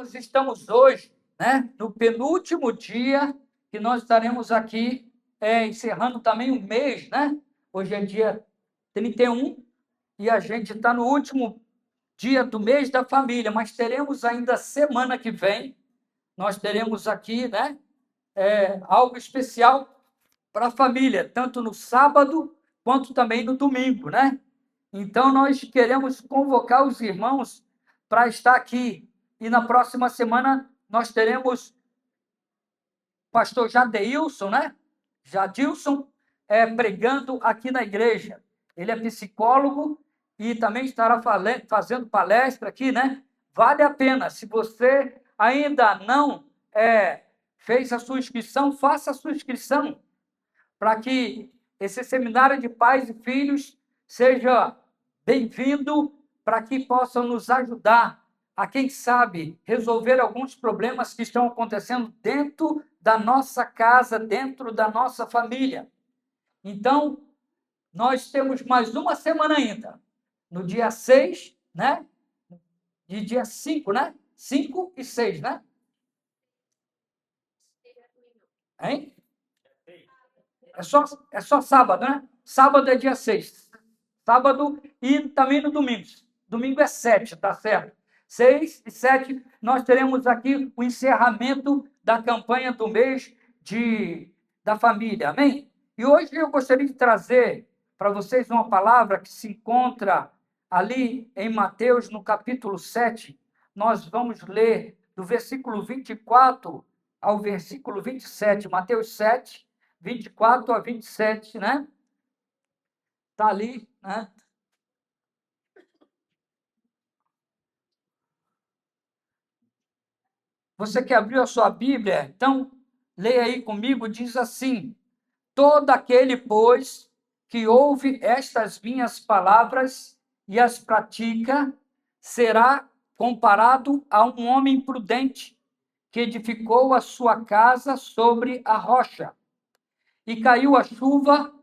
Nós estamos hoje, né, no penúltimo dia que nós estaremos aqui encerrando também o mês, né? Hoje é dia 31 e a gente está no último dia do mês da família, mas teremos ainda semana que vem, nós teremos aqui, né, algo especial para a família, tanto no sábado quanto também no domingo, né? Então, nós queremos convocar os irmãos para estar aqui. E na próxima semana nós teremos o pastor Jadeilson, né? Jadilson, pregando aqui na igreja. Ele é psicólogo e também estará fazendo palestra aqui, né? Vale a pena. Se você ainda não fez a sua inscrição, faça a sua inscrição para que esse seminário de pais e filhos seja bem-vindo, para que possam nos ajudar a, quem sabe, resolver alguns problemas que estão acontecendo dentro da nossa casa, dentro da nossa família. Então, nós temos mais uma semana ainda, no dia 6, né? E dia 5, né? 5 e 6, né? Hein? É só sábado, né? Sábado é dia 6. Sábado e também no domingo. Domingo é 7, tá certo? 6 e 7, nós teremos aqui o encerramento da campanha do mês da família. Amém? E hoje eu gostaria de trazer para vocês uma palavra que se encontra ali em Mateus, no capítulo 7. Nós vamos ler do versículo 24 ao versículo 27. Mateus 7, 24 a 27, né? Está ali, né? Você que abriu a sua Bíblia, então, leia aí comigo, diz assim: todo aquele, pois, que ouve estas minhas palavras e as pratica, será comparado a um homem prudente que edificou a sua casa sobre a rocha. E caiu a chuva,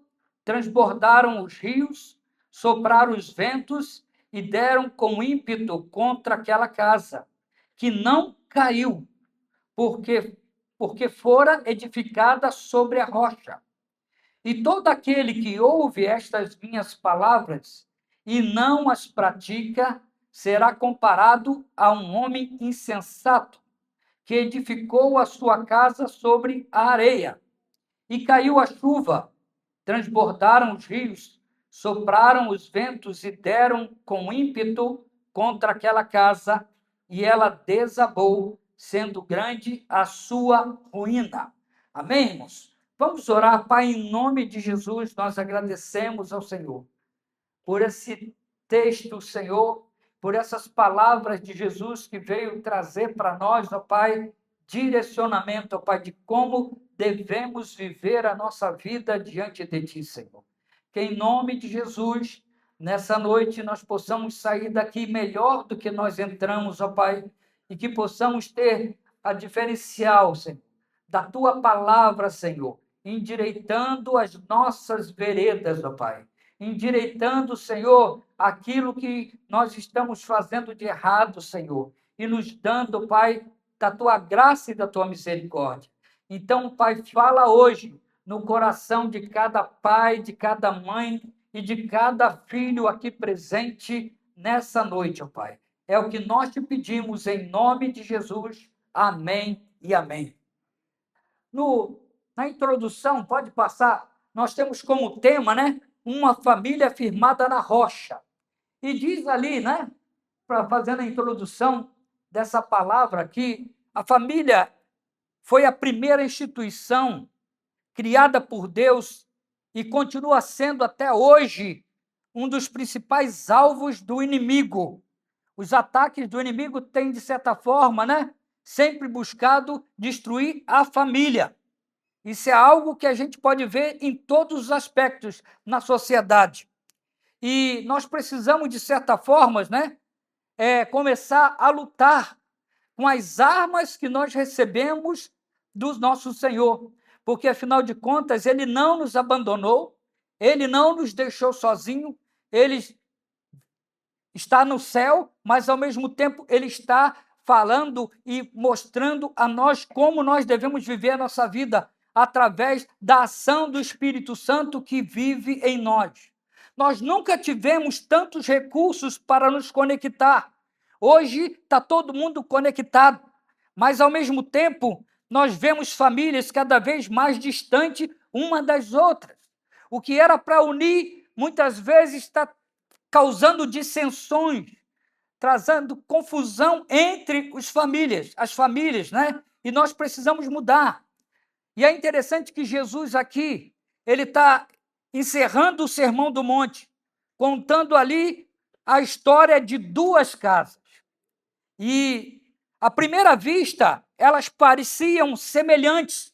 transbordaram os rios, sopraram os ventos e deram com ímpeto contra aquela casa, que não caiu, porque fora edificada sobre a rocha. E todo aquele que ouve estas minhas palavras e não as pratica, será comparado a um homem insensato, que edificou a sua casa sobre a areia. E caiu a chuva, transbordaram os rios, sopraram os ventos e deram com ímpeto contra aquela casa, e ela desabou, sendo grande a sua ruína. Amém, irmãos? Vamos orar. Pai, em nome de Jesus, nós agradecemos ao Senhor por esse texto, Senhor, por essas palavras de Jesus que veio trazer para nós, ó Pai, direcionamento, ó Pai, de como devemos viver a nossa vida diante de Ti, Senhor. Que em nome de Jesus, nessa noite, nós possamos sair daqui melhor do que nós entramos, ó Pai, e que possamos ter a diferencial, Senhor, da Tua palavra, Senhor, endireitando as nossas veredas, ó Pai, endireitando, Senhor, aquilo que nós estamos fazendo de errado, Senhor, e nos dando, Pai, da Tua graça e da Tua misericórdia. Então, Pai, fala hoje no coração de cada pai, de cada mãe e de cada filho aqui presente nessa noite, ó Pai. É o que nós te pedimos em nome de Jesus. Amém e amém. Na introdução, pode passar, nós temos como tema, né? Uma família firmada na rocha. E diz ali, né? Fazendo a introdução dessa palavra aqui, a família foi a primeira instituição criada por Deus e continua sendo até hoje um dos principais alvos do inimigo. Os ataques do inimigo têm, de certa forma, né, sempre buscado destruir a família. Isso é algo que a gente pode ver em todos os aspectos na sociedade. E nós precisamos, de certa forma, né, começar a lutar com as armas que nós recebemos do nosso Senhor, porque, afinal de contas, Ele não nos abandonou, Ele não nos deixou sozinho, Ele está no céu, mas, ao mesmo tempo, Ele está falando e mostrando a nós como nós devemos viver a nossa vida através da ação do Espírito Santo que vive em nós. Nós nunca tivemos tantos recursos para nos conectar. Hoje está todo mundo conectado, mas ao mesmo tempo nós vemos famílias cada vez mais distantes uma das outras. O que era para unir, muitas vezes está causando dissensões, trazendo confusão entre as famílias, né? E nós precisamos mudar. E é interessante que Jesus aqui, ele está encerrando o Sermão do Monte, contando ali a história de duas casas. E, à primeira vista, elas pareciam semelhantes.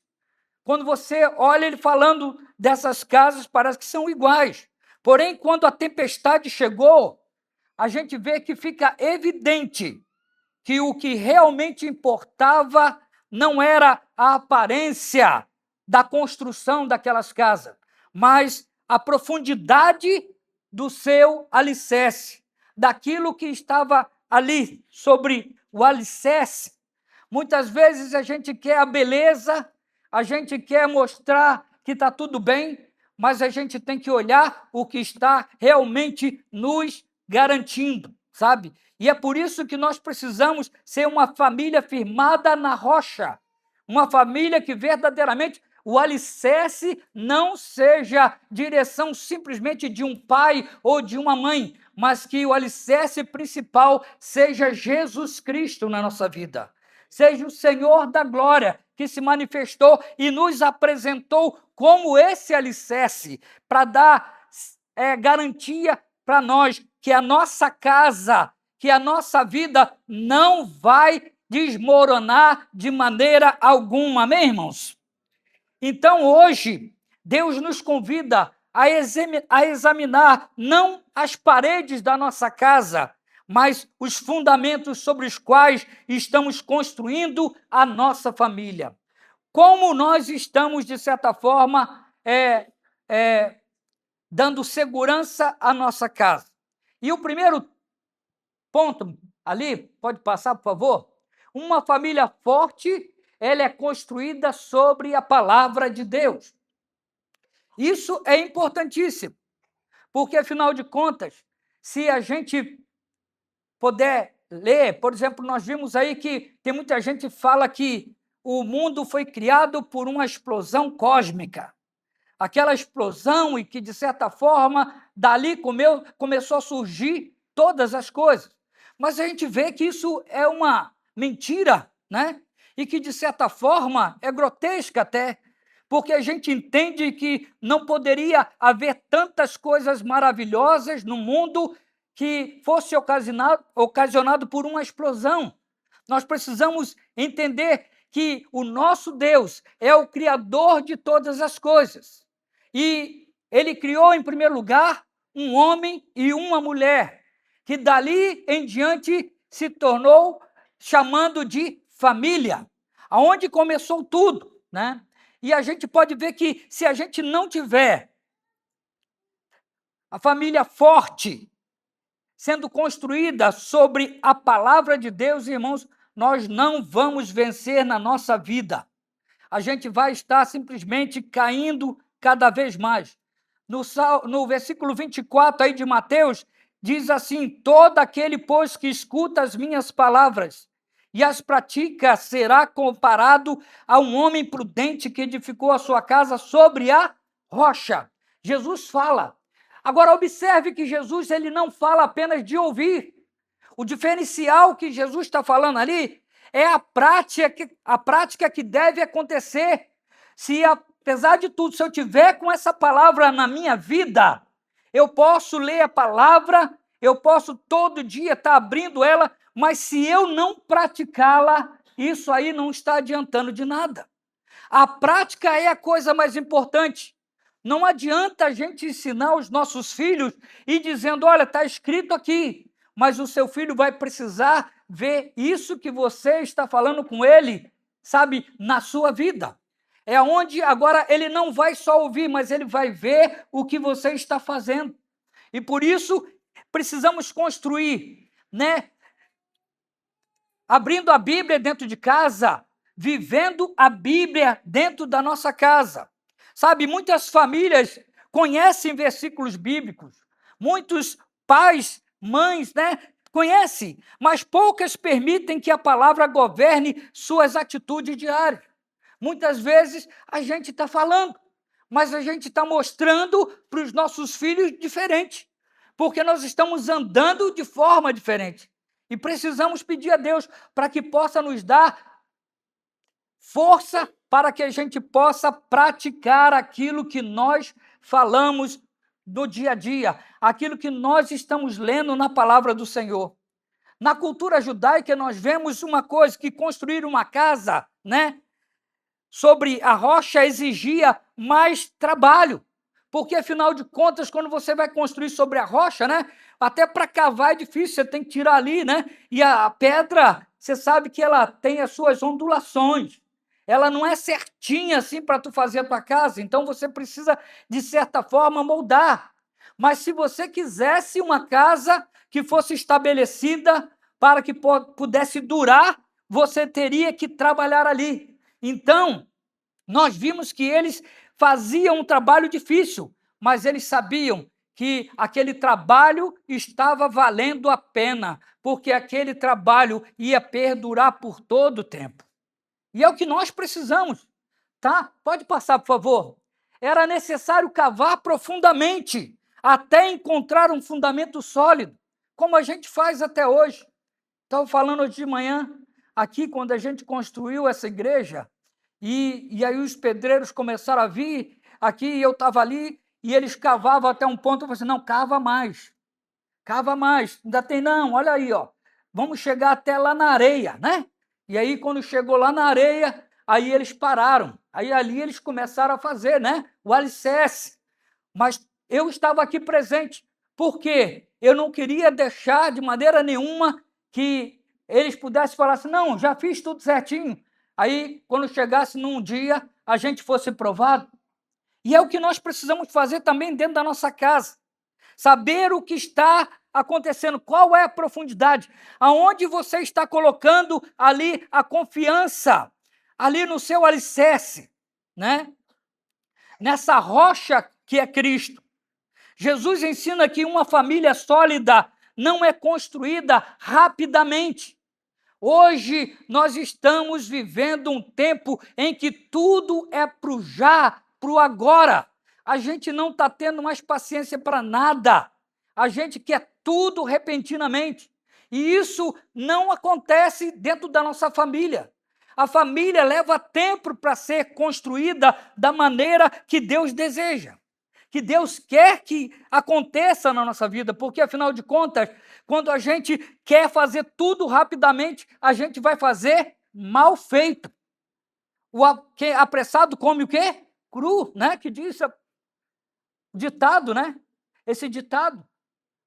Quando você olha ele falando dessas casas, parece que são iguais. Porém, quando a tempestade chegou, a gente vê que fica evidente que o que realmente importava não era a aparência da construção daquelas casas, mas a profundidade do seu alicerce, daquilo que estava ali sobre o alicerce. Muitas vezes a gente quer a beleza, a gente quer mostrar que está tudo bem, mas a gente tem que olhar o que está realmente nos garantindo, sabe? E é por isso que nós precisamos ser uma família firmada na rocha, uma família que verdadeiramente o alicerce não seja direção simplesmente de um pai ou de uma mãe, mas que o alicerce principal seja Jesus Cristo na nossa vida. Seja o Senhor da glória que se manifestou e nos apresentou como esse alicerce para dar garantia para nós que a nossa casa, que a nossa vida não vai desmoronar de maneira alguma. Amém, irmãos? Então, hoje, Deus nos convida a examinar não as paredes da nossa casa, mas os fundamentos sobre os quais estamos construindo a nossa família. Como nós estamos, de certa forma, dando segurança à nossa casa. E o primeiro ponto ali, pode passar, por favor? Uma família forte, ela é construída sobre a palavra de Deus. Isso é importantíssimo, porque, afinal de contas, se a gente puder ler, por exemplo, nós vimos aí que tem muita gente que fala que o mundo foi criado por uma explosão cósmica. Aquela explosão e que, de certa forma, dali começou a surgir todas as coisas. Mas a gente vê que isso é uma mentira, né? E que, de certa forma, é grotesca até, porque a gente entende que não poderia haver tantas coisas maravilhosas no mundo que fosse ocasionado por uma explosão. Nós precisamos entender que o nosso Deus é o Criador de todas as coisas. E Ele criou, em primeiro lugar, um homem e uma mulher, que dali em diante se tornou chamando de família, aonde começou tudo, né? E a gente pode ver que se a gente não tiver a família forte, sendo construída sobre a palavra de Deus, irmãos, nós não vamos vencer na nossa vida. A gente vai estar simplesmente caindo cada vez mais. No versículo 24 aí de Mateus, diz assim: todo aquele, pois, que escuta as minhas palavras e as pratica, será comparado a um homem prudente que edificou a sua casa sobre a rocha. Jesus fala. Agora, observe que Jesus ele não fala apenas de ouvir. O diferencial que Jesus está falando ali é a prática que deve acontecer. Se, apesar de tudo, se eu tiver com essa palavra na minha vida, eu posso ler a palavra, eu posso todo dia estar abrindo ela, mas se eu não praticá-la, isso aí não está adiantando de nada. A prática é a coisa mais importante. Não adianta a gente ensinar os nossos filhos e dizendo, olha, está escrito aqui, mas o seu filho vai precisar ver isso que você está falando com ele, sabe, na sua vida. É onde agora ele não vai só ouvir, mas ele vai ver o que você está fazendo. E por isso precisamos construir, né, abrindo a Bíblia dentro de casa, vivendo a Bíblia dentro da nossa casa. Sabe, muitas famílias conhecem versículos bíblicos, muitos pais, mães, né, conhecem, mas poucas permitem que a palavra governe suas atitudes diárias. Muitas vezes a gente está falando, mas a gente está mostrando para os nossos filhos diferente, porque nós estamos andando de forma diferente. E precisamos pedir a Deus para que possa nos dar força para que a gente possa praticar aquilo que nós falamos no dia a dia, aquilo que nós estamos lendo na palavra do Senhor. Na cultura judaica, nós vemos uma coisa, que construir uma casa, né, sobre a rocha exigia mais trabalho, porque, afinal de contas, quando você vai construir sobre a rocha, né, até para cavar é difícil, você tem que tirar ali, né, e a pedra, você sabe que ela tem as suas ondulações, ela não é certinha assim para tu fazer a tua casa, então você precisa, de certa forma, moldar. Mas se você quisesse uma casa que fosse estabelecida para que pudesse durar, você teria que trabalhar ali. Então, nós vimos que eles faziam um trabalho difícil, mas eles sabiam que aquele trabalho estava valendo a pena, porque aquele trabalho ia perdurar por todo o tempo. E é o que nós precisamos, tá? Pode passar, por favor. Era necessário cavar profundamente até encontrar um fundamento sólido, como a gente faz até hoje. Estava falando hoje de manhã, aqui, quando a gente construiu essa igreja, e aí os pedreiros começaram a vir aqui, e eu estava ali, e eles cavavam até um ponto, eu falei assim, não, cava mais, ainda tem não, olha aí, ó, vamos chegar até lá na areia, né? E aí, quando chegou lá na areia, aí eles pararam, aí ali eles começaram a fazer, né, o alicerce, mas eu estava aqui presente, porque eu não queria deixar de maneira nenhuma que eles pudessem falar assim, não, já fiz tudo certinho, aí quando chegasse num dia, a gente fosse provado. E é o que nós precisamos fazer também dentro da nossa casa, saber o que está acontecendo, qual é a profundidade, aonde você está colocando ali a confiança, ali no seu alicerce, né? Nessa rocha que é Cristo. Jesus ensina que uma família sólida não é construída rapidamente. Hoje nós estamos vivendo um tempo em que tudo é para o já, para o agora. A gente não está tendo mais paciência para nada. A gente quer tudo repentinamente. E isso não acontece dentro da nossa família. A família leva tempo para ser construída da maneira que Deus deseja, que Deus quer que aconteça na nossa vida, porque, afinal de contas, quando a gente quer fazer tudo rapidamente, a gente vai fazer mal feito. O apressado come o quê? Cru, né? Que diz o ditado, né? Esse ditado.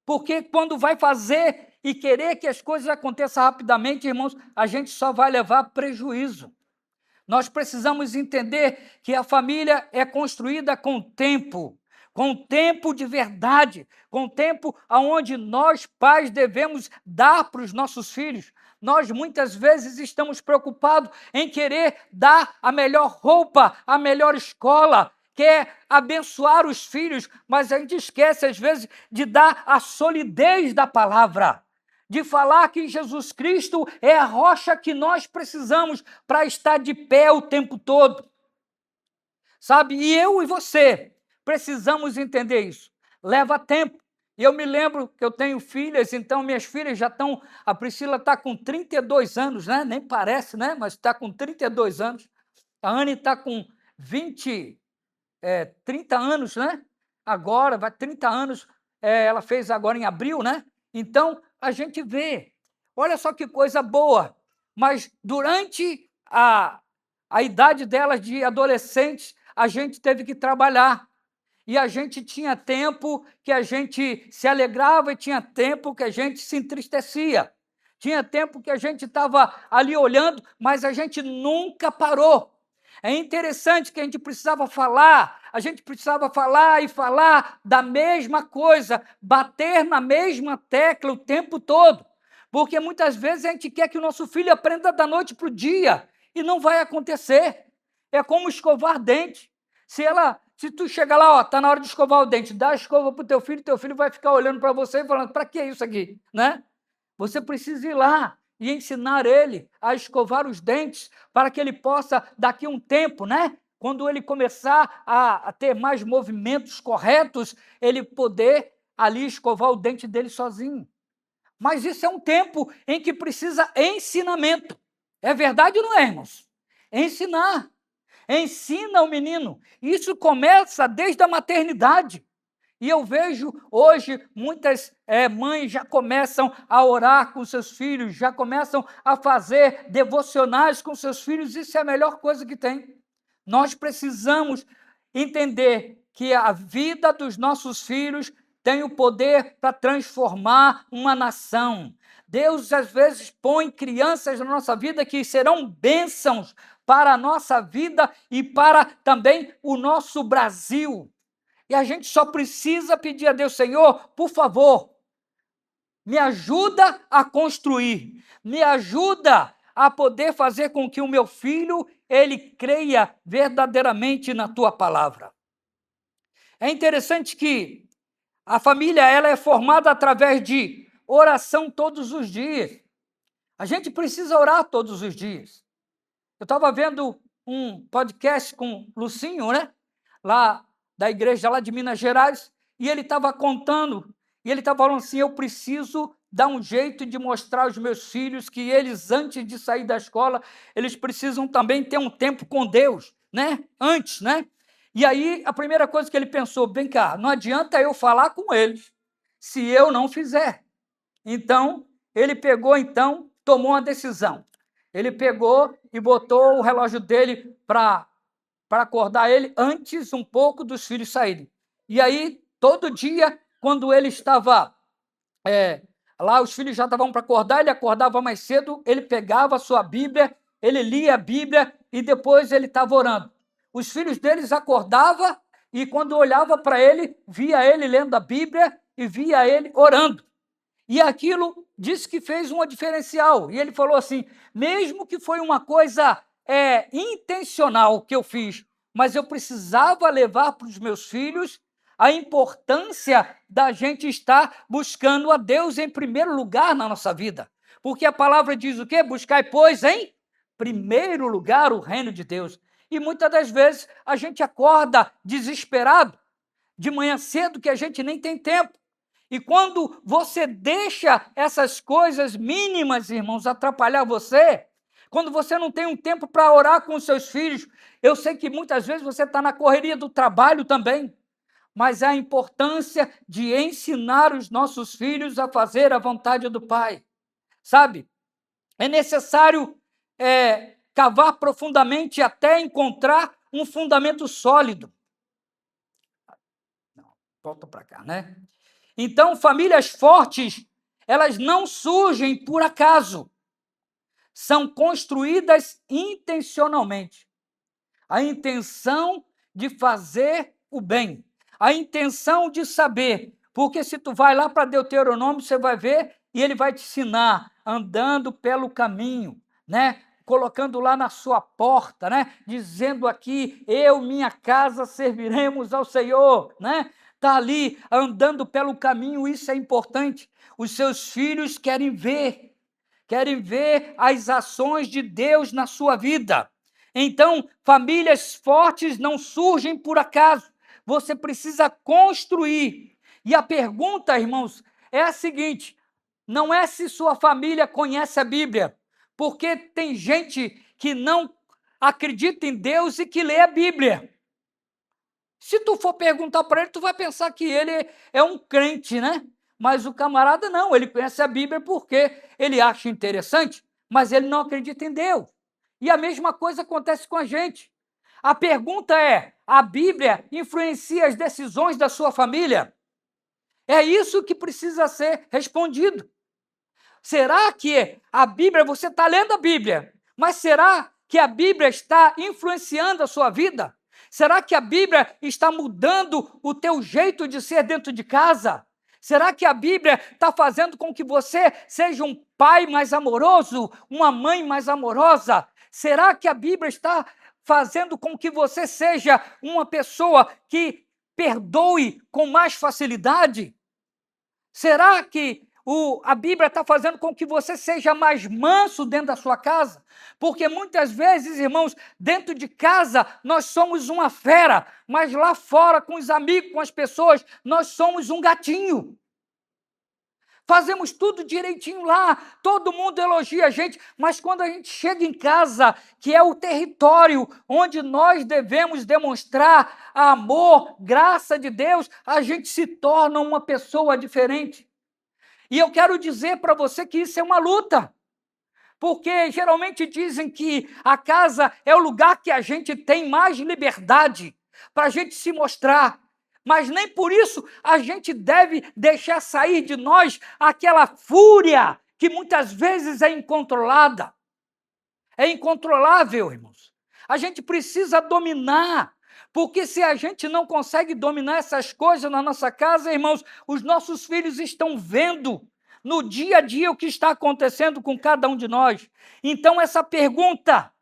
Porque quando vai fazer e querer que as coisas aconteçam rapidamente, irmãos, a gente só vai levar prejuízo. Nós precisamos entender que a família é construída com tempo de verdade, com tempo onde nós, pais, devemos dar para os nossos filhos. Nós, muitas vezes, estamos preocupados em querer dar a melhor roupa, a melhor escola, quer abençoar os filhos, mas a gente esquece, às vezes, de dar a solidez da palavra, de falar que Jesus Cristo é a rocha que nós precisamos para estar de pé o tempo todo. Sabe? E eu e você precisamos entender isso. Leva tempo. E eu me lembro que eu tenho filhas, então minhas filhas já estão... A Priscila está com 32 anos, né? Nem parece, né? Mas está com 32 anos. A Anne está com 30 anos, né? Agora, vai 30 anos, ela fez agora em abril, né? Então, a gente vê, olha só que coisa boa, mas durante a idade delas de adolescentes, a gente teve que trabalhar, e a gente tinha tempo que a gente se alegrava e tinha tempo que a gente se entristecia, tinha tempo que a gente estava ali olhando, mas a gente nunca parou. É interessante que a gente precisava falar e falar da mesma coisa, bater na mesma tecla o tempo todo, Porque muitas vezes a gente quer que o nosso filho aprenda da noite para o dia, e não vai acontecer. É como escovar dente. Se tu chegar lá, está na hora de escovar o dente, dá a escova para o teu filho vai ficar olhando para você e falando, para que isso aqui? Né? Você precisa ir lá e ensinar ele a escovar os dentes para que ele possa, daqui a um tempo, né? Quando ele começar a ter mais movimentos corretos, ele poder ali escovar o dente dele sozinho. Mas isso é um tempo em que precisa ensinamento. É verdade ou não é, irmãos? Ensinar. Ensina o menino. Isso começa desde a maternidade. E eu vejo hoje muitas mães já começam a orar com seus filhos, já começam a fazer devocionais com seus filhos. Isso é a melhor coisa que tem. Nós precisamos entender que a vida dos nossos filhos tem o poder para transformar uma nação. Deus, às vezes, põe crianças na nossa vida que serão bênçãos para a nossa vida e para também o nosso Brasil. E a gente só precisa pedir a Deus, Senhor, por favor, me ajuda a construir, me ajuda a poder fazer com que o meu filho, ele creia verdadeiramente na tua palavra. É interessante que a família ela é formada através de oração todos os dias. A gente precisa orar todos os dias. Eu estava vendo um podcast com o Lucinho, né? Lá da igreja lá de Minas Gerais, e ele estava contando, e ele estava falando assim, eu preciso dar um jeito de mostrar aos meus filhos que eles, antes de sair da escola, eles precisam também ter um tempo com Deus, né? Antes, né? E aí, a primeira coisa que ele pensou, vem cá, não adianta eu falar com eles se eu não fizer. Então, ele tomou uma decisão. Ele pegou e botou o relógio dele para acordar ele antes um pouco dos filhos saírem. E aí, todo dia, quando ele estava lá, os filhos já estavam para acordar, ele acordava mais cedo, ele pegava a sua Bíblia, ele lia a Bíblia e depois ele estava orando. Os filhos deles acordavam e quando olhava para ele, via ele lendo a Bíblia e via ele orando. E aquilo disse que fez um diferencial. E ele falou assim, mesmo que foi uma coisa intencional que eu fiz, mas eu precisava levar para os meus filhos a importância da gente estar buscando a Deus em primeiro lugar na nossa vida. Porque a palavra diz o quê? Buscai, pois, em primeiro lugar o reino de Deus. E muitas das vezes a gente acorda desesperado, de manhã cedo, que a gente nem tem tempo. E quando você deixa essas coisas mínimas, irmãos, atrapalhar você, quando você não tem um tempo para orar com os seus filhos, eu sei que muitas vezes você está na correria do trabalho também, mas a importância de ensinar os nossos filhos a fazer a vontade do Pai. Sabe? É necessário cavar profundamente até encontrar um fundamento sólido. Não, volta para cá, né? Então, famílias fortes, elas não surgem por acaso. São construídas intencionalmente. A intenção de fazer o bem. A intenção de saber. Porque se tu vai lá para Deuteronômio, você vai ver e ele vai te ensinar andando pelo caminho, né? Colocando lá na sua porta, né? Dizendo aqui, eu, minha casa, serviremos ao Senhor, né? Está ali andando pelo caminho, isso é importante. Os seus filhos querem ver as ações de Deus na sua vida. Então, famílias fortes não surgem por acaso. Você precisa construir. E a pergunta, irmãos, é a seguinte: não é se sua família conhece a Bíblia, porque tem gente que não acredita em Deus e que lê a Bíblia. Se tu for perguntar para ele, tu vai pensar que ele é um crente, né? Mas o camarada não, ele conhece a Bíblia porque ele acha interessante, mas ele não acredita em Deus. E a mesma coisa acontece com a gente. A pergunta é, a Bíblia influencia as decisões da sua família? É isso que precisa ser respondido. Será que a Bíblia, você está lendo a Bíblia, mas será que a Bíblia está influenciando a sua vida? Será que a Bíblia está mudando o teu jeito de ser dentro de casa? Será que a Bíblia está fazendo com que você seja um pai mais amoroso, uma mãe mais amorosa? Será que a Bíblia está fazendo com que você seja uma pessoa que perdoe com mais facilidade? Será que a Bíblia está fazendo com que você seja mais manso dentro da sua casa? Porque muitas vezes, irmãos, dentro de casa nós somos uma fera, mas lá fora, com os amigos, com as pessoas, nós somos um gatinho. Fazemos tudo direitinho lá, todo mundo elogia a gente, mas quando a gente chega em casa, que é o território onde nós devemos demonstrar amor, graça de Deus, a gente se torna uma pessoa diferente. E eu quero dizer para você que isso é uma luta, porque geralmente dizem que a casa é o lugar que a gente tem mais liberdade para a gente se mostrar. Mas nem por isso a gente deve deixar sair de nós aquela fúria que muitas vezes é incontrolada. É incontrolável, irmãos. A gente precisa dominar, porque se a gente não consegue dominar essas coisas na nossa casa, irmãos, os nossos filhos estão vendo no dia a dia o que está acontecendo com cada um de nós. Então, essa pergunta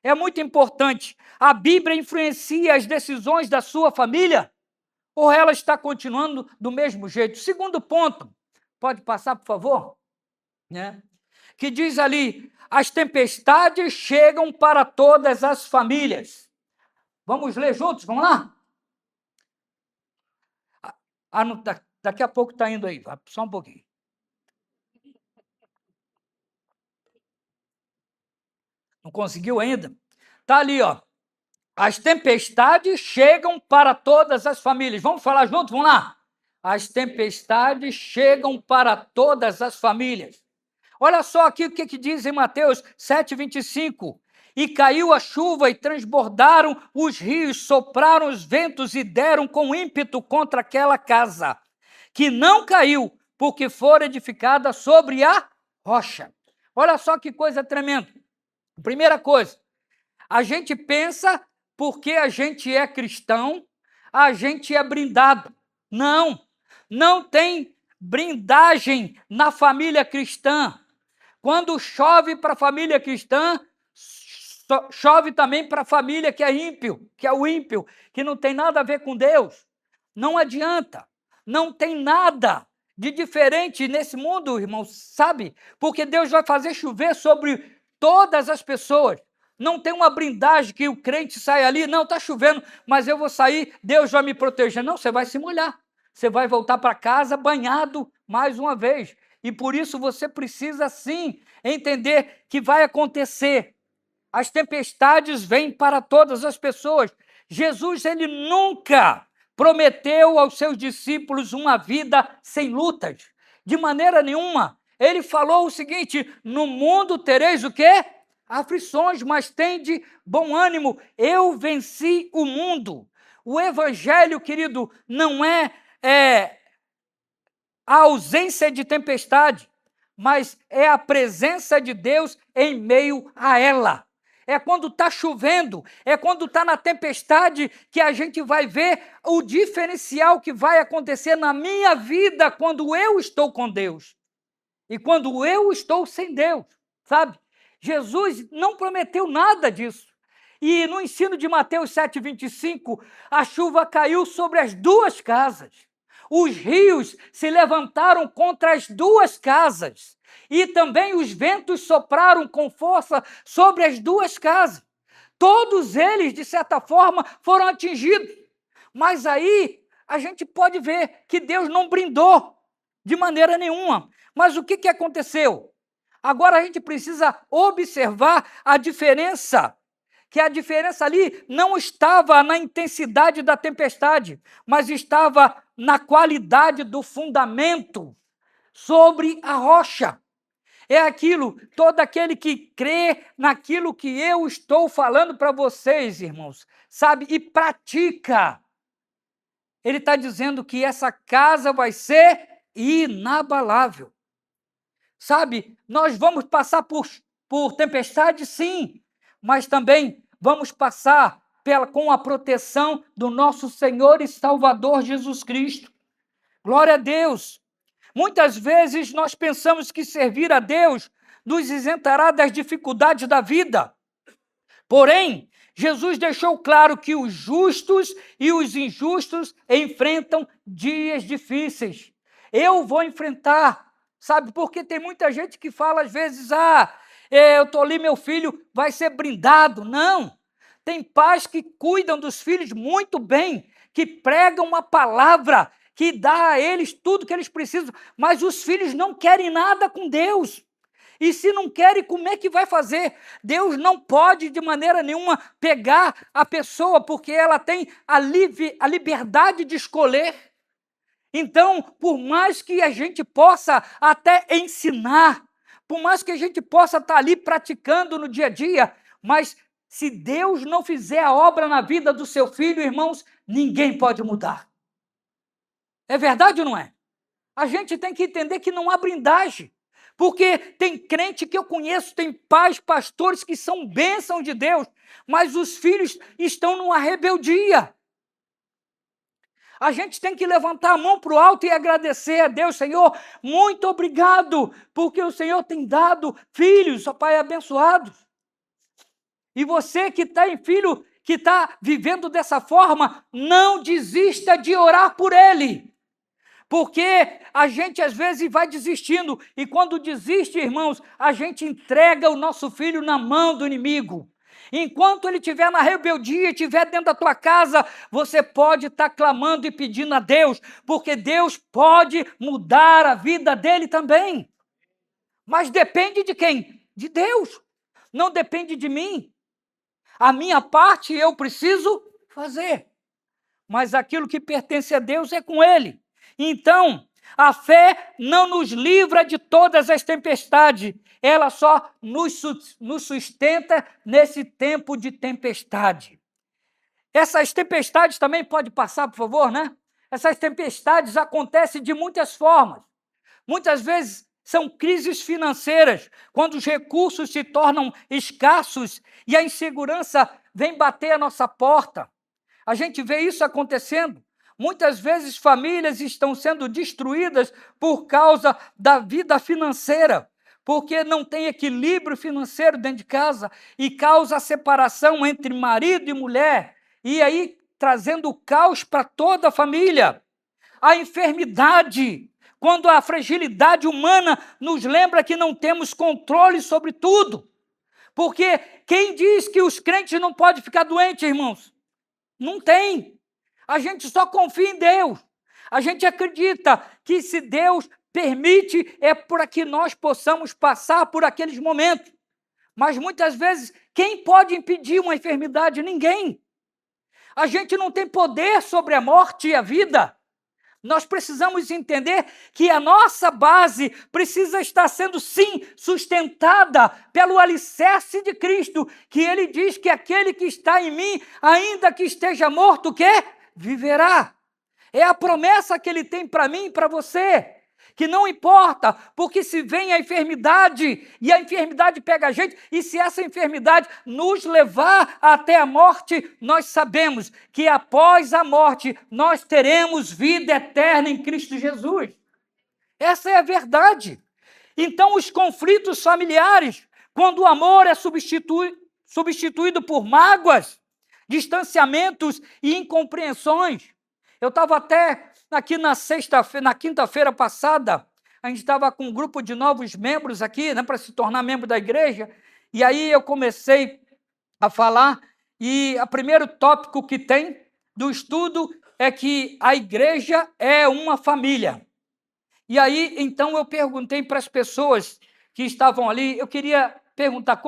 é muito importante. A Bíblia influencia as decisões da sua família? Ou ela está continuando do mesmo jeito? Segundo ponto, pode passar, por favor? Que diz ali, as tempestades chegam para todas as famílias. Vamos ler juntos? Vamos lá? Daqui a pouco está indo aí, só um pouquinho. Não conseguiu ainda? Está ali, ó. As tempestades chegam para todas as famílias. Vamos falar juntos? Vamos lá? As tempestades chegam para todas as famílias. Olha só aqui o que diz em Mateus 7,25. E caiu a chuva e transbordaram os rios, sopraram os ventos e deram com ímpeto contra aquela casa, que não caiu, porque fora edificada sobre a rocha. Olha só que coisa tremenda. Primeira coisa, a gente pensa, porque a gente é cristão, a gente é brindado. Não, não tem brindagem na família cristã. Quando chove para a família cristã, chove também para a família que é ímpio, que é o ímpio, que não tem nada a ver com Deus. Não adianta, não tem nada de diferente nesse mundo, irmãos, sabe? Porque Deus vai fazer chover sobre todas as pessoas. Não tem uma blindagem que o crente sai ali, não, está chovendo, mas eu vou sair, Deus vai me proteger. Não, você vai se molhar. Você vai voltar para casa banhado mais uma vez. E por isso você precisa, sim, entender que vai acontecer. As tempestades vêm para todas as pessoas. Jesus, ele nunca prometeu aos seus discípulos uma vida sem lutas. De maneira nenhuma. Ele falou o seguinte, no mundo tereis o quê? Aflições, mas tende bom ânimo. Eu venci o mundo. O evangelho, querido, não é a ausência de tempestade, mas é a presença de Deus em meio a ela. É quando está chovendo, é quando está na tempestade que a gente vai ver o diferencial que vai acontecer na minha vida quando eu estou com Deus e quando eu estou sem Deus, sabe? Jesus não prometeu nada disso. E no ensino de Mateus 7,25, a chuva caiu sobre as duas casas. Os rios se levantaram contra as duas casas. E também os ventos sopraram com força sobre as duas casas. Todos eles, de certa forma, foram atingidos. Mas aí a gente pode ver que Deus não brindou de maneira nenhuma. Mas o que aconteceu? Agora a gente precisa observar a diferença, que a diferença ali não estava na intensidade da tempestade, mas estava na qualidade do fundamento sobre a rocha. É aquilo, todo aquele que crê naquilo que eu estou falando para vocês, irmãos, sabe, e pratica. Ele está dizendo que essa casa vai ser inabalável. Sabe, nós vamos passar por tempestade, sim, mas também vamos passar com a proteção do nosso Senhor e Salvador Jesus Cristo. Glória a Deus. Muitas vezes nós pensamos que servir a Deus nos isentará das dificuldades da vida. Porém, Jesus deixou claro que os justos e os injustos enfrentam dias difíceis. Eu vou enfrentar, sabe? Porque tem muita gente que fala às vezes, eu estou ali, meu filho vai ser brindado. Não, tem pais que cuidam dos filhos muito bem, que pregam uma palavra, que dá a eles tudo que eles precisam, mas os filhos não querem nada com Deus. E se não querem, como é que vai fazer? Deus não pode, de maneira nenhuma, pegar a pessoa, porque ela tem a liberdade de escolher. Então, por mais que a gente possa até ensinar, por mais que a gente possa estar ali praticando no dia a dia, mas se Deus não fizer a obra na vida do seu filho, irmãos, ninguém pode mudar. É verdade ou não é? A gente tem que entender que não há blindagem. Porque tem crente que eu conheço, tem pais, pastores que são bênção de Deus, mas os filhos estão numa rebeldia. A gente tem que levantar a mão para o alto e agradecer a Deus, Senhor, muito obrigado, porque o Senhor tem dado filhos, ó Pai, abençoados. E você que está em filho, que está vivendo dessa forma, não desista de orar por ele. Porque a gente às vezes vai desistindo, e quando desiste, irmãos, a gente entrega o nosso filho na mão do inimigo. Enquanto ele estiver na rebeldia, estiver dentro da tua casa, você pode estar clamando e pedindo a Deus, porque Deus pode mudar a vida dele também. Mas depende de quem? De Deus. Não depende de mim. A minha parte eu preciso fazer. Mas aquilo que pertence a Deus é com ele. Então, a fé não nos livra de todas as tempestades, ela só nos sustenta nesse tempo de tempestade. Essas tempestades também pode passar, por favor, né? Essas tempestades acontecem de muitas formas. Muitas vezes são crises financeiras, quando os recursos se tornam escassos e a insegurança vem bater a nossa porta. A gente vê isso acontecendo. Muitas vezes famílias estão sendo destruídas por causa da vida financeira, porque não tem equilíbrio financeiro dentro de casa e causa a separação entre marido e mulher, e aí trazendo caos para toda a família. A enfermidade, quando a fragilidade humana nos lembra que não temos controle sobre tudo. Porque quem diz que os crentes não podem ficar doentes, irmãos? Não tem. A gente só confia em Deus. A gente acredita que se Deus permite, é para que nós possamos passar por aqueles momentos. Mas muitas vezes, quem pode impedir uma enfermidade? Ninguém. A gente não tem poder sobre a morte e a vida. Nós precisamos entender que a nossa base precisa estar sendo, sim, sustentada pelo alicerce de Cristo, que ele diz que aquele que está em mim, ainda que esteja morto, o quê? Viverá. É a promessa que ele tem para mim e para você, que não importa, porque se vem a enfermidade, e a enfermidade pega a gente, e se essa enfermidade nos levar até a morte, nós sabemos que após a morte, nós teremos vida eterna em Cristo Jesus. Essa é a verdade. Então, os conflitos familiares, quando o amor é substituído por mágoas, distanciamentos e incompreensões. Eu estava até aqui na quinta-feira passada, a gente estava com um grupo de novos membros aqui, né, para se tornar membro da igreja, e aí eu comecei a falar, e o primeiro tópico que tem do estudo é que a igreja é uma família. E aí, então, eu perguntei para as pessoas que estavam ali, eu queria perguntar,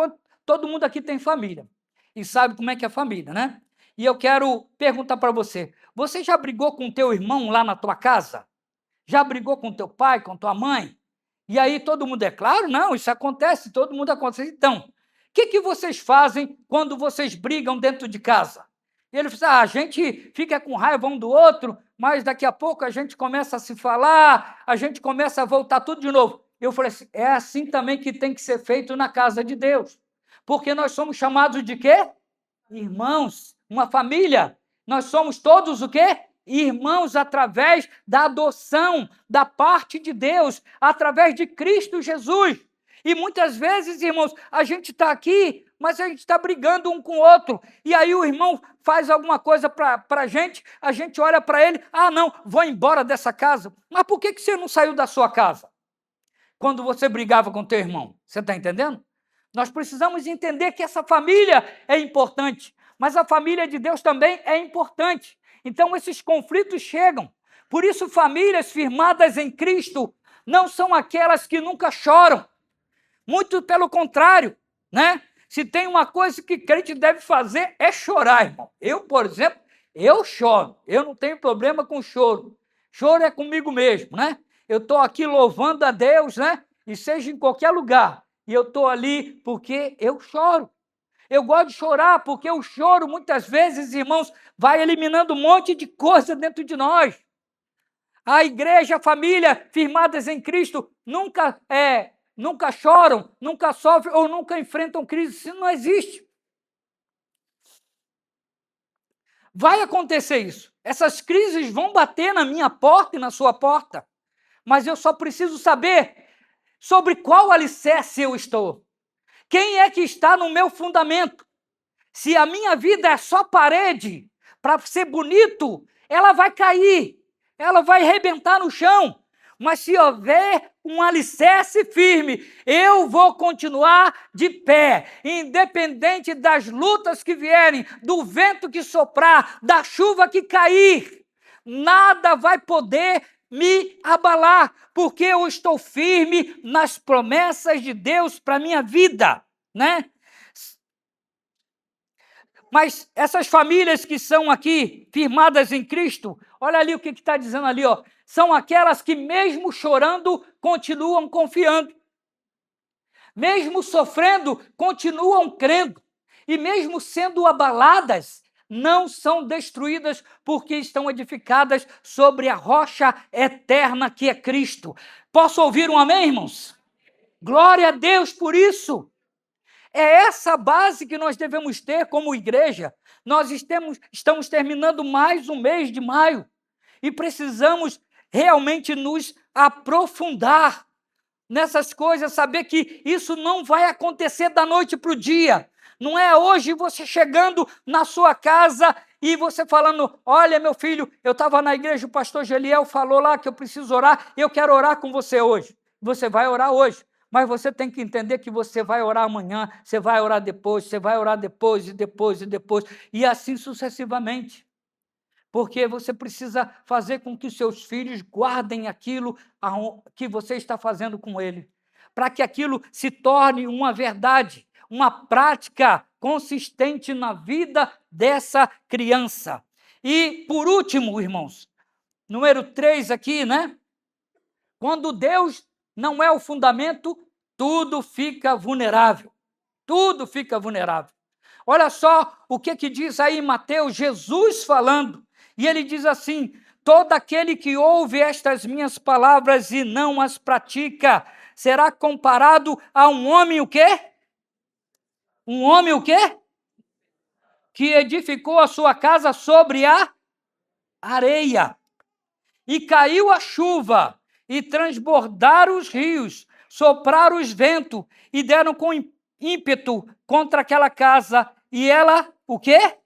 todo mundo aqui tem família, e sabe como é que é a família, né? E eu quero perguntar para você, você já brigou com teu irmão lá na tua casa? Já brigou com teu pai, com tua mãe? E aí todo mundo é claro? Não, isso acontece, todo mundo acontece. Então, o que vocês fazem quando vocês brigam dentro de casa? E ele fala, a gente fica com raiva um do outro, mas daqui a pouco a gente começa a se falar, a gente começa a voltar tudo de novo. Eu falei assim, é assim também que tem que ser feito na casa de Deus. Porque nós somos chamados de quê? Irmãos, uma família. Nós somos todos o quê? irmãos, através da adoção da parte de Deus, através de Cristo Jesus. E muitas vezes, irmãos, a gente está aqui, mas a gente está brigando um com o outro. E aí o irmão faz alguma coisa para a gente olha para ele, não, vou embora dessa casa. Mas por que você não saiu da sua casa? Quando você brigava com teu irmão. Você está entendendo? Nós precisamos entender que essa família é importante, mas a família de Deus também é importante. Então esses conflitos chegam. Por isso, famílias firmadas em Cristo não são aquelas que nunca choram. Muito pelo contrário, né? Se tem uma coisa que crente deve fazer é chorar, irmão. Eu, por exemplo, eu choro. Eu não tenho problema com choro. Choro é comigo mesmo, né? Eu estou aqui louvando a Deus, né? E seja em qualquer lugar. E eu estou ali porque eu choro. Eu gosto de chorar porque o choro, muitas vezes, irmãos, vai eliminando um monte de coisa dentro de nós. A igreja, a família firmadas em Cristo nunca choram, nunca sofrem ou nunca enfrentam crise. Isso não existe. Vai acontecer isso. Essas crises vão bater na minha porta e na sua porta. Mas eu só preciso saber sobre qual alicerce eu estou. Quem é que está no meu fundamento? Se a minha vida é só parede, para ser bonito, ela vai cair, ela vai arrebentar no chão. Mas se houver um alicerce firme, eu vou continuar de pé, independente das lutas que vierem, do vento que soprar, da chuva que cair. Nada vai poder me abalar, porque eu estou firme nas promessas de Deus para a minha vida, né? Mas essas famílias que são aqui firmadas em Cristo, olha ali o que está dizendo ali, ó, são aquelas que mesmo chorando, continuam confiando. Mesmo sofrendo, continuam crendo. E mesmo sendo abaladas, não são destruídas porque estão edificadas sobre a rocha eterna que é Cristo. Posso ouvir um amém, irmãos? Glória a Deus por isso. É essa base que nós devemos ter como igreja. Nós estamos terminando mais um mês de maio e precisamos realmente nos aprofundar nessas coisas, saber que isso não vai acontecer da noite para o dia. Não é hoje você chegando na sua casa e você falando, olha, meu filho, eu estava na igreja, o pastor Geliel falou lá que eu preciso orar, eu quero orar com você hoje. Você vai orar hoje. Mas você tem que entender que você vai orar amanhã, você vai orar depois, você vai orar depois, e depois, e depois, e assim sucessivamente. Porque você precisa fazer com que os seus filhos guardem aquilo que você está fazendo com ele, para que aquilo se torne uma verdade, uma prática consistente na vida dessa criança. E, por último, irmãos, número 3 aqui, né? Quando Deus não é o fundamento, tudo fica vulnerável. Tudo fica vulnerável. Olha só o que diz aí em Mateus, Jesus falando. E ele diz assim, todo aquele que ouve estas minhas palavras e não as pratica, será comparado a um homem o quê? Um homem o quê? Que edificou a sua casa sobre a areia. E caiu a chuva, e transbordaram os rios, sopraram os ventos, e deram com ímpeto contra aquela casa, e ela, o quê?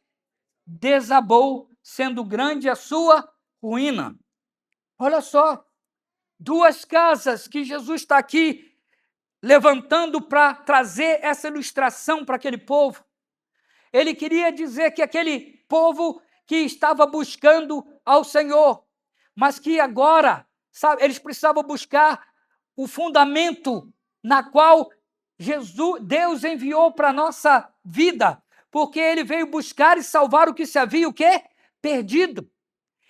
Desabou, sendo grande a sua ruína. Olha só, 2 casas que Jesus está aqui levantando para trazer essa ilustração para aquele povo. Ele queria dizer que aquele povo que estava buscando ao Senhor, mas que agora, sabe, eles precisavam buscar o fundamento na qual Deus enviou para a nossa vida, porque ele veio buscar e salvar o que se havia o quê? Perdido.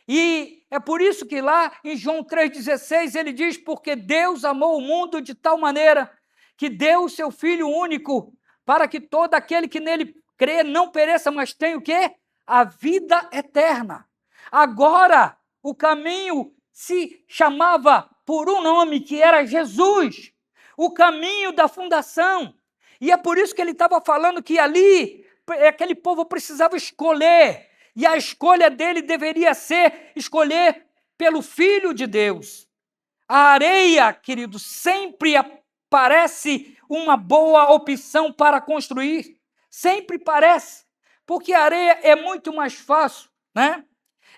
E é por isso que lá em João 3,16 ele diz, porque Deus amou o mundo de tal maneira que deu o seu Filho único, para que todo aquele que nele crê não pereça, mas tenha o quê? A vida eterna. Agora, o caminho se chamava por um nome que era Jesus, o caminho da fundação. E é por isso que ele estava falando que ali aquele povo precisava escolher E a escolha dele deveria ser escolher pelo Filho de Deus. A areia, querido, sempre parece uma boa opção para construir. Sempre parece. Porque a areia é muito mais fácil, né?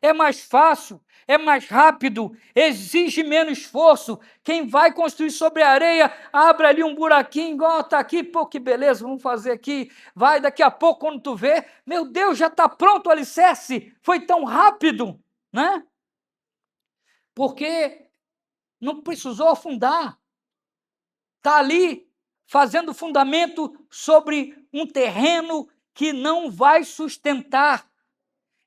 É mais fácil, é mais rápido, exige menos esforço. Quem vai construir sobre a areia, abre ali um buraquinho, igual está aqui, pô, que beleza, vamos fazer aqui. Vai, daqui a pouco, quando tu vê, meu Deus, já está pronto o alicerce. Foi tão rápido, né? Porque não precisou afundar. Está ali fazendo fundamento sobre um terreno que não vai sustentar.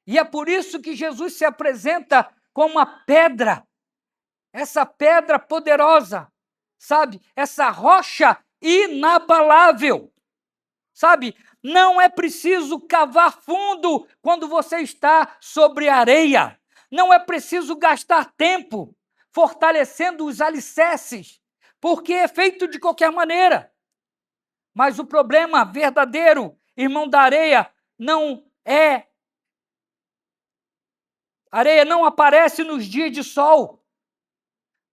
E é por isso que Jesus se apresenta como uma pedra, essa pedra poderosa, sabe? Essa rocha inabalável, sabe? Não é preciso cavar fundo quando você está sobre areia. Não é preciso gastar tempo fortalecendo os alicerces, porque é feito de qualquer maneira. Mas o problema verdadeiro, irmão, da areia não é. Areia não aparece nos dias de sol.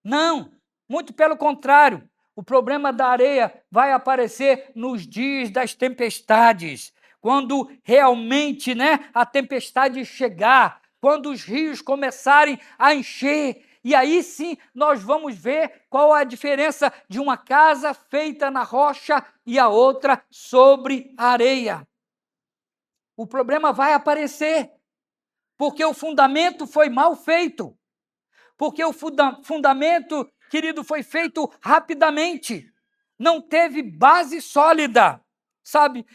Não, muito pelo contrário. O problema da areia vai aparecer nos dias das tempestades, quando realmente, né, a tempestade chegar, quando os rios começarem a encher. E aí sim nós vamos ver qual a diferença de uma casa feita na rocha e a outra sobre a areia. O problema vai aparecer, porque o fundamento foi mal feito. Porque o fundamento, querido, foi feito rapidamente. Não teve base sólida, sabe?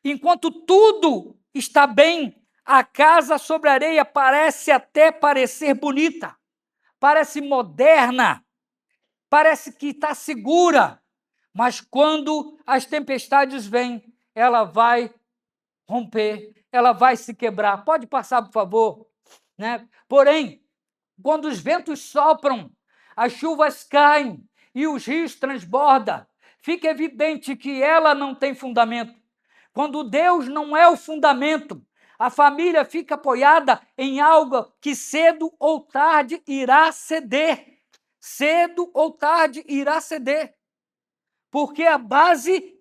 Enquanto tudo está bem, a casa sobre a areia parece até parecer bonita, parece moderna, parece que está segura, mas quando as tempestades vêm, ela vai romper, ela vai se quebrar. Pode passar, por favor, né? Porém, quando os ventos sopram, as chuvas caem e os rios transbordam, fica evidente que ela não tem fundamento. Quando Deus não é o fundamento, a família fica apoiada em algo que cedo ou tarde irá ceder. Cedo ou tarde irá ceder. Porque a base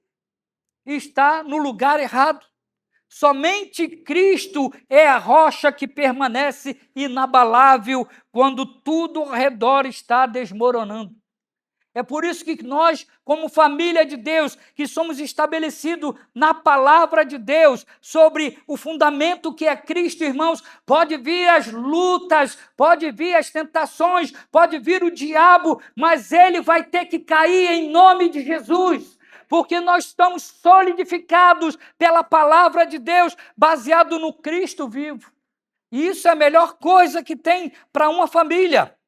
está no lugar errado. Somente Cristo é a rocha que permanece inabalável quando tudo ao redor está desmoronando. É por isso que nós, como família de Deus, que somos estabelecidos na palavra de Deus, sobre o fundamento que é Cristo, irmãos, pode vir as lutas, pode vir as tentações, pode vir o diabo, mas ele vai ter que cair em nome de Jesus. Porque nós estamos solidificados pela palavra de Deus, baseado no Cristo vivo. E isso é a melhor coisa que tem para uma família,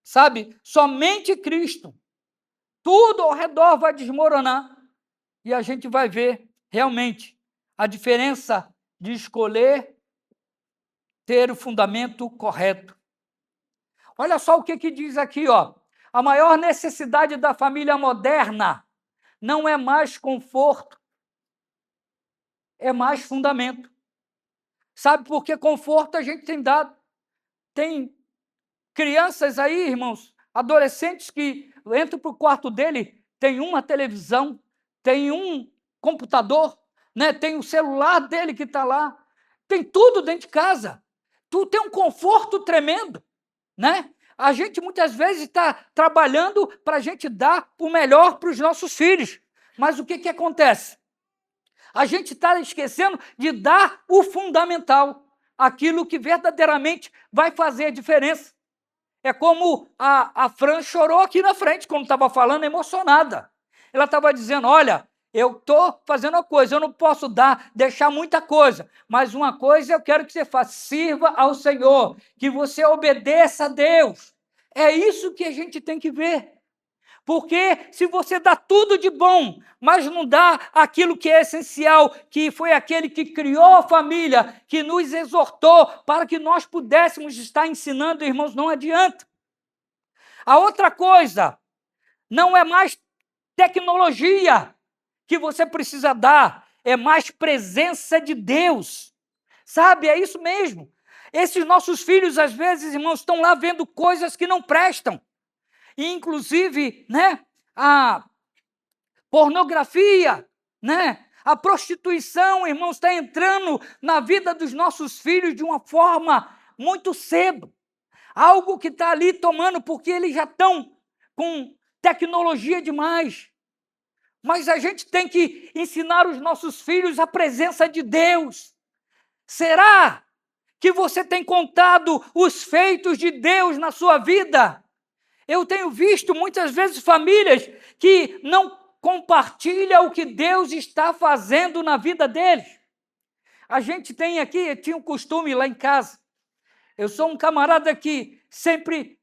sabe? Somente Cristo. Tudo ao redor vai desmoronar e a gente vai ver realmente a diferença de escolher ter o fundamento correto. Olha só o que diz aqui, ó. A maior necessidade da família moderna não é mais conforto, é mais fundamento. Sabe por que conforto a gente tem dado? Tem crianças aí, irmãos, adolescentes que entram para o quarto dele, tem uma televisão, tem um computador, né? Tem o celular dele que está lá, tem tudo dentro de casa. Tu tem um conforto tremendo, né? A gente muitas vezes está trabalhando para a gente dar o melhor para os nossos filhos. Mas o que acontece? A gente está esquecendo de dar o fundamental, aquilo que verdadeiramente vai fazer a diferença. É como a Fran chorou aqui na frente, quando estava falando, emocionada. Ela estava dizendo, olha, eu estou fazendo uma coisa, eu não posso deixar muita coisa, mas uma coisa eu quero que você faça, sirva ao Senhor, que você obedeça a Deus. É isso que a gente tem que ver. Porque se você dá tudo de bom, mas não dá aquilo que é essencial, que foi aquele que criou a família, que nos exortou para que nós pudéssemos estar ensinando, irmãos, não adianta. A outra coisa, não é mais tecnologia que você precisa dar, é mais presença de Deus. Sabe, é isso mesmo. Esses nossos filhos, às vezes, irmãos, estão lá vendo coisas que não prestam. E, inclusive, né, a pornografia, né, a prostituição, irmãos, está entrando na vida dos nossos filhos de uma forma muito cedo. Algo que está ali tomando, porque eles já estão com tecnologia demais. Mas a gente tem que ensinar os nossos filhos a presença de Deus. Será que você tem contado os feitos de Deus na sua vida? Eu tenho visto muitas vezes famílias que não compartilham o que Deus está fazendo na vida deles. A gente tem aqui, tinha um costume lá em casa. Eu sou um camarada que sempre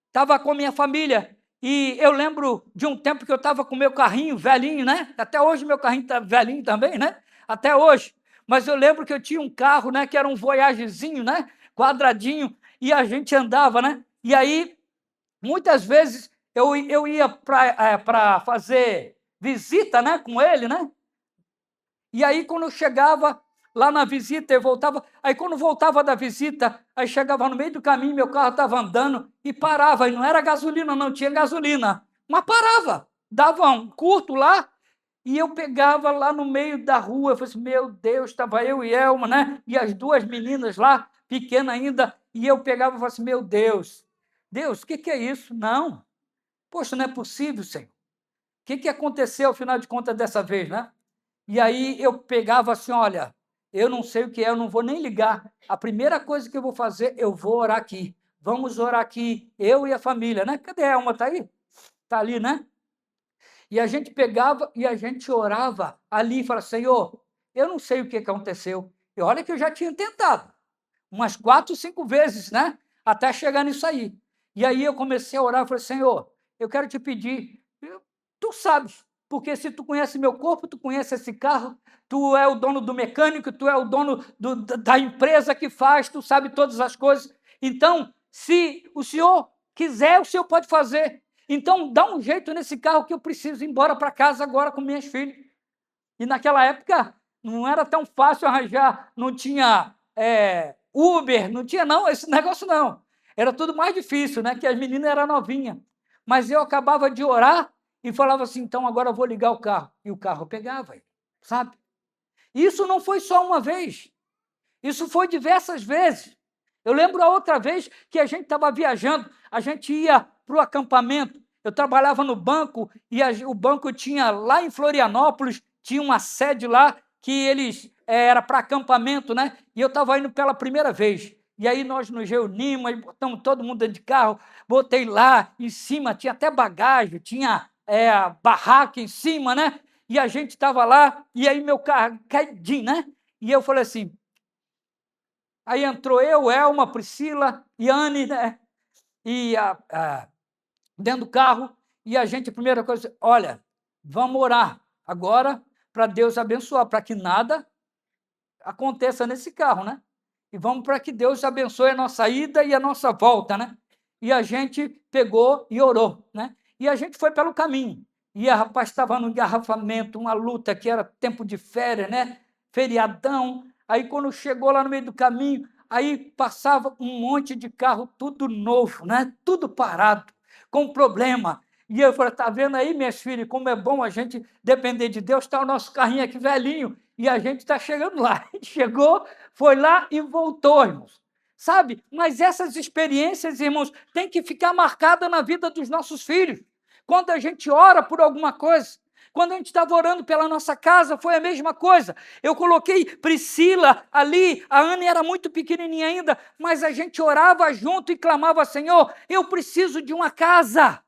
estava com a minha família. E eu lembro de um tempo que eu estava com o meu carrinho velhinho, né? Até hoje meu carrinho está velhinho também, né? Até hoje. Mas eu lembro que eu tinha um carro, né? Que era um Voyagezinho, né? Quadradinho. E a gente andava, né? E aí, muitas vezes, eu ia para fazer visita, né? Com ele, né? E aí, quando eu chegava lá na visita, eu voltava. Aí, quando voltava da visita, aí chegava no meio do caminho, meu carro estava andando e parava. E não era gasolina, não tinha gasolina. Mas parava. Dava um curto lá e eu pegava lá no meio da rua. Eu falei assim, meu Deus, estava eu e Elma, né? E as duas meninas lá, pequena ainda. E eu pegava e falava assim, meu Deus, Deus, o que é isso? Não. Poxa, não é possível, Senhor. O que aconteceu, afinal de contas, dessa vez, né? E aí eu pegava assim, olha, eu não sei o que é, eu não vou nem ligar. A primeira coisa que eu vou fazer, eu vou orar aqui. Vamos orar aqui, eu e a família, né? Cadê a Elma? Está aí? Está ali, né? E a gente pegava e a gente orava ali e falava, Senhor, eu não sei o que aconteceu. E olha que eu já tinha tentado, umas 4, 5 vezes, né? Até chegar nisso aí. E aí eu comecei a orar e falei, Senhor, eu quero te pedir, tu sabes, porque se tu conhece meu corpo, tu conhece esse carro, tu é o dono do mecânico, tu é o dono da empresa que faz, tu sabe todas as coisas. Então, se o senhor quiser, o senhor pode fazer. Então, dá um jeito nesse carro que eu preciso ir embora para casa agora com minhas filhas. E naquela época, não era tão fácil arranjar, não tinha Uber, não tinha não, esse negócio não. Era tudo mais difícil, né? Que as meninas eram novinhas. Mas eu acabava de orar e falava assim, então agora eu vou ligar o carro. E o carro pegava, sabe? Isso não foi só uma vez. Isso foi diversas vezes. Eu lembro a outra vez que a gente estava viajando, a gente ia para o acampamento. Eu trabalhava no banco e o banco tinha lá em Florianópolis, tinha uma sede lá que eles era para acampamento, né? E eu estava indo pela primeira vez. E aí nós nos reunimos, botamos todo mundo dentro de carro, botei lá em cima, tinha até bagagem, tinha barraca em cima, né? E a gente estava lá, e aí meu carro caidinho, né? E eu falei assim, aí entrou eu, Elma, Priscila e Anne, né? E dentro do carro, e a gente, a primeira coisa, olha, vamos orar agora para Deus abençoar, para que nada aconteça nesse carro, né? E vamos para que Deus abençoe a nossa ida e a nossa volta, né? E a gente pegou e orou, né? E a gente foi pelo caminho. E a rapaz estava no engarrafamento, uma luta que era tempo de férias, né? Feriadão. Aí quando chegou lá no meio do caminho, aí passava um monte de carro, tudo novo, né? Tudo parado, com problema. E eu falei, está vendo aí, minhas filhas, como é bom a gente depender de Deus, está o nosso carrinho aqui velhinho, e a gente está chegando lá. Chegou, foi lá e voltou, irmãos. Sabe? Mas essas experiências, irmãos, têm que ficar marcadas na vida dos nossos filhos. Quando a gente ora por alguma coisa, quando a gente estava orando pela nossa casa, foi a mesma coisa. Eu coloquei Priscila ali, a Ana era muito pequenininha ainda, mas a gente orava junto e clamava, Senhor, eu preciso de uma casa.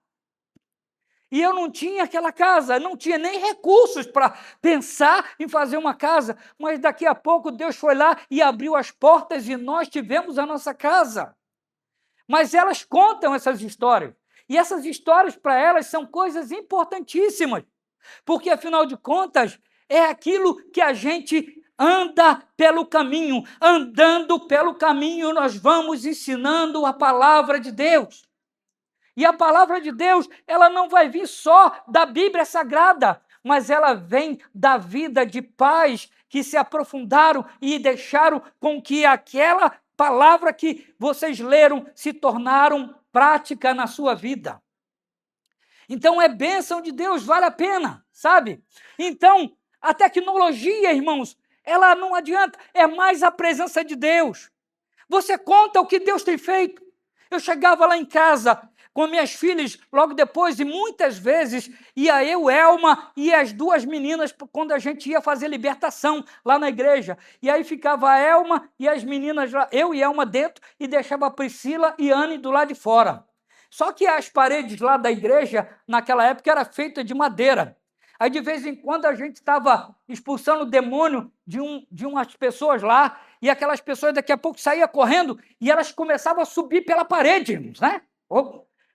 E eu não tinha aquela casa, não tinha nem recursos para pensar em fazer uma casa, mas daqui a pouco Deus foi lá e abriu as portas e nós tivemos a nossa casa. Mas elas contam essas histórias, e essas histórias para elas são coisas importantíssimas, porque afinal de contas é aquilo que a gente anda pelo caminho, andando pelo caminho nós vamos ensinando a palavra de Deus. E a palavra de Deus, ela não vai vir só da Bíblia Sagrada, mas ela vem da vida de pais que se aprofundaram e deixaram com que aquela palavra que vocês leram se tornaram prática na sua vida. Então é bênção de Deus, vale a pena, sabe? Então, a tecnologia, irmãos, ela não adianta, é mais a presença de Deus. Você conta o que Deus tem feito. Eu chegava lá em casa com minhas filhas logo depois, e muitas vezes ia eu, Elma, e as duas meninas, quando a gente ia fazer libertação lá na igreja. E aí ficava a Elma e as meninas lá, eu e Elma dentro, e deixava a Priscila e Anne do lado de fora. Só que as paredes lá da igreja, naquela época, era feita de madeira. Aí, de vez em quando, a gente estava expulsando o demônio de umas pessoas lá, e aquelas pessoas daqui a pouco saíam correndo, e elas começavam a subir pela parede, né?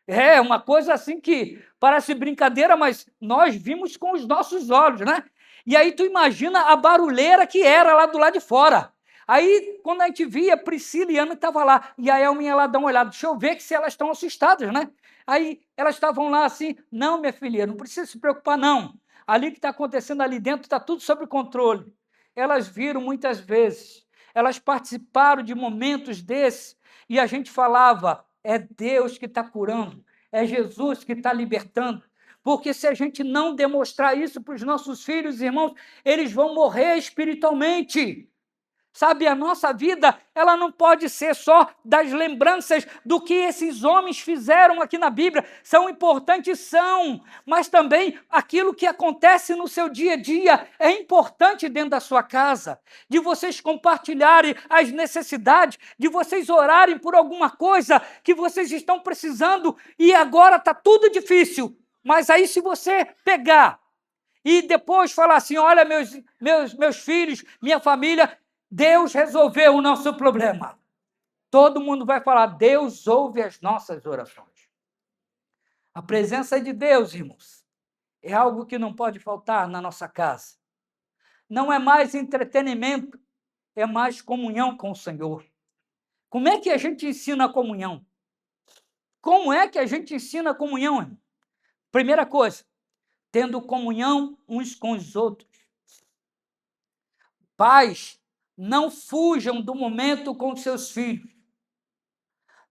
É uma coisa assim que parece brincadeira, mas nós vimos com os nossos olhos, né? E aí tu imagina a barulheira que era lá do lado de fora. Aí, quando a gente via, Priscila e Ana estavam lá, e a Elma ia lá dar uma olhada, deixa eu ver se elas estão assustadas, né? Aí elas estavam lá assim, não, minha filha, não precisa se preocupar, não. Ali que está acontecendo ali dentro está tudo sob controle. Elas viram muitas vezes, elas participaram de momentos desses, e a gente falava, é Deus que está curando, é Jesus que está libertando. Porque se a gente não demonstrar isso para os nossos filhos e irmãos, eles vão morrer espiritualmente. Sabe, a nossa vida, ela não pode ser só das lembranças do que esses homens fizeram aqui na Bíblia. São importantes, são, mas também aquilo que acontece no seu dia a dia é importante dentro da sua casa, de vocês compartilharem as necessidades, de vocês orarem por alguma coisa que vocês estão precisando e agora está tudo difícil. Mas aí se você pegar e depois falar assim, olha, meus filhos, minha família, Deus resolveu o nosso problema. Todo mundo vai falar, Deus ouve as nossas orações. A presença de Deus, irmãos, é algo que não pode faltar na nossa casa. Não é mais entretenimento, é mais comunhão com o Senhor. Como é que a gente ensina a comunhão? Como é que a gente ensina a comunhão, irmão? Primeira coisa, tendo comunhão uns com os outros. Pais, não fujam do momento com seus filhos.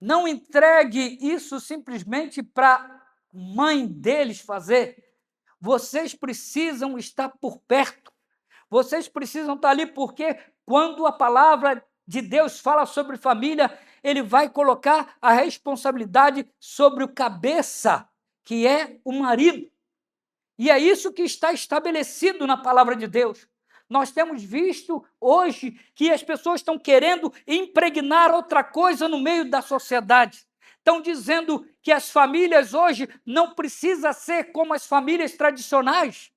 Não entregue isso simplesmente para a mãe deles fazer. Vocês precisam estar por perto. Vocês precisam estar ali, porque quando a palavra de Deus fala sobre família, ele vai colocar a responsabilidade sobre o cabeça, que é o marido. E é isso que está estabelecido na palavra de Deus. Nós temos visto hoje que as pessoas estão querendo impregnar outra coisa no meio da sociedade. Estão dizendo que as famílias hoje não precisam ser como as famílias tradicionais.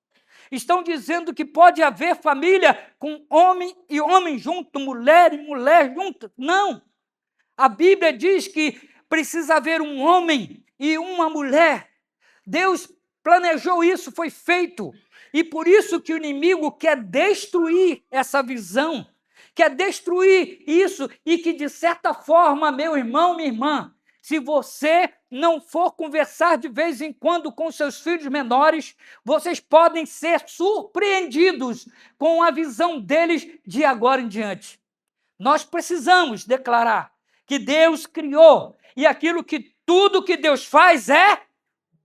Estão dizendo que pode haver família com homem e homem junto, mulher e mulher junto. Não! A Bíblia diz que precisa haver um homem e uma mulher. Deus planejou isso, foi feito. E por isso que o inimigo quer destruir essa visão, quer destruir isso, e que, de certa forma, meu irmão, minha irmã, se você não for conversar de vez em quando com seus filhos menores, vocês podem ser surpreendidos com a visão deles de agora em diante. Nós precisamos declarar que Deus criou, e aquilo que tudo que Deus faz é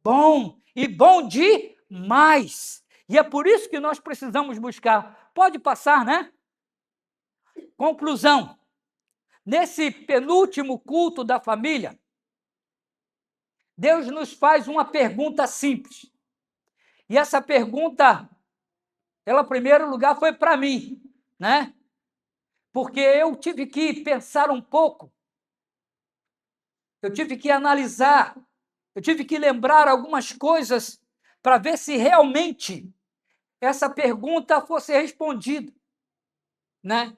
bom, e bom demais. E é por isso que nós precisamos buscar. Pode passar, né? Conclusão. Nesse penúltimo culto da família, Deus nos faz uma pergunta simples. E essa pergunta, ela, em primeiro lugar, foi para mim, né? Porque eu tive que pensar um pouco, eu tive que analisar, eu tive que lembrar algumas coisas para ver se realmente essa pergunta fosse respondida, né?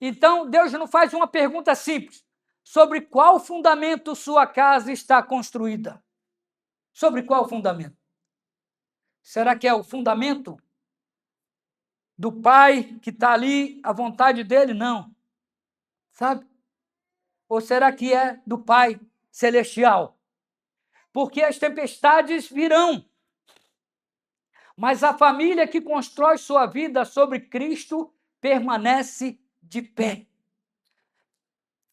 Então, Deus não faz uma pergunta simples. Sobre qual fundamento sua casa está construída? Sobre qual fundamento? Será que é o fundamento do pai que está ali, a vontade dele? Não. Sabe? Ou será que é do Pai Celestial? Porque as tempestades virão. Mas a família que constrói sua vida sobre Cristo permanece de pé.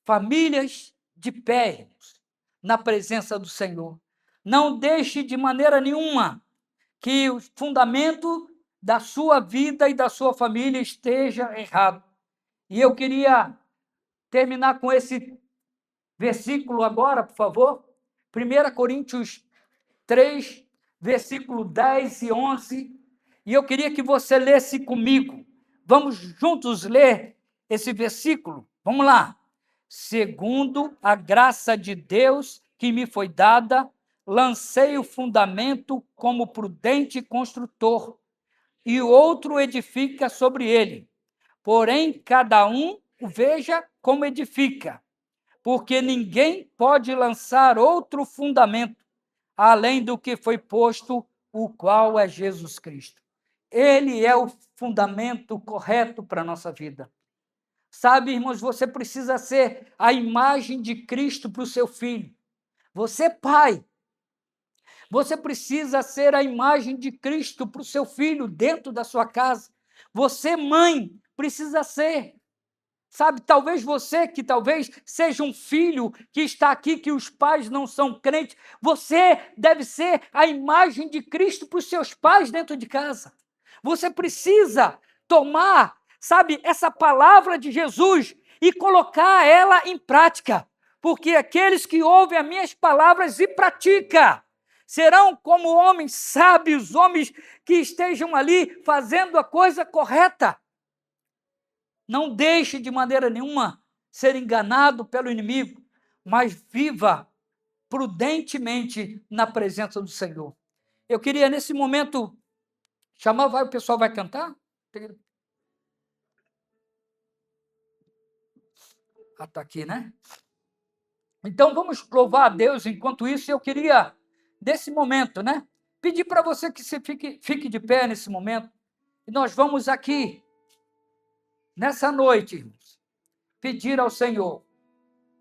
Famílias de pé, irmãos, na presença do Senhor. Não deixe de maneira nenhuma que o fundamento da sua vida e da sua família esteja errado. E eu queria terminar com esse versículo agora, por favor. 1 Coríntios 3, versículo 10 e 11. E eu queria que você lesse comigo. Vamos juntos ler esse versículo? Vamos lá. Segundo a graça de Deus que me foi dada, lancei o fundamento como prudente construtor, e o outro edifica sobre ele. Porém, cada um o veja como edifica, porque ninguém pode lançar outro fundamento, além do que foi posto, o qual é Jesus Cristo. Ele é o fundamento correto para a nossa vida. Sabe, irmãos, você precisa ser a imagem de Cristo para o seu filho. Você, pai, você precisa ser a imagem de Cristo para o seu filho dentro da sua casa. Você, mãe, precisa ser. Sabe, talvez você, que talvez seja um filho que está aqui, que os pais não são crentes, você deve ser a imagem de Cristo para os seus pais dentro de casa. Você precisa tomar, sabe, essa palavra de Jesus e colocar ela em prática, porque aqueles que ouvem as minhas palavras e praticam serão como homens sábios, homens que estejam ali fazendo a coisa correta. Não deixe de maneira nenhuma ser enganado pelo inimigo, mas viva prudentemente na presença do Senhor. Eu queria, nesse momento, chamar, o pessoal vai cantar? Ah, está aqui, né? Então, vamos louvar a Deus. Enquanto isso, eu queria, nesse momento, né, pedir para você que você fique de pé nesse momento. E nós vamos aqui, nessa noite, irmãos, pedir ao Senhor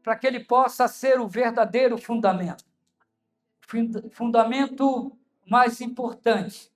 para que Ele possa ser o verdadeiro fundamento. Fundamento mais importante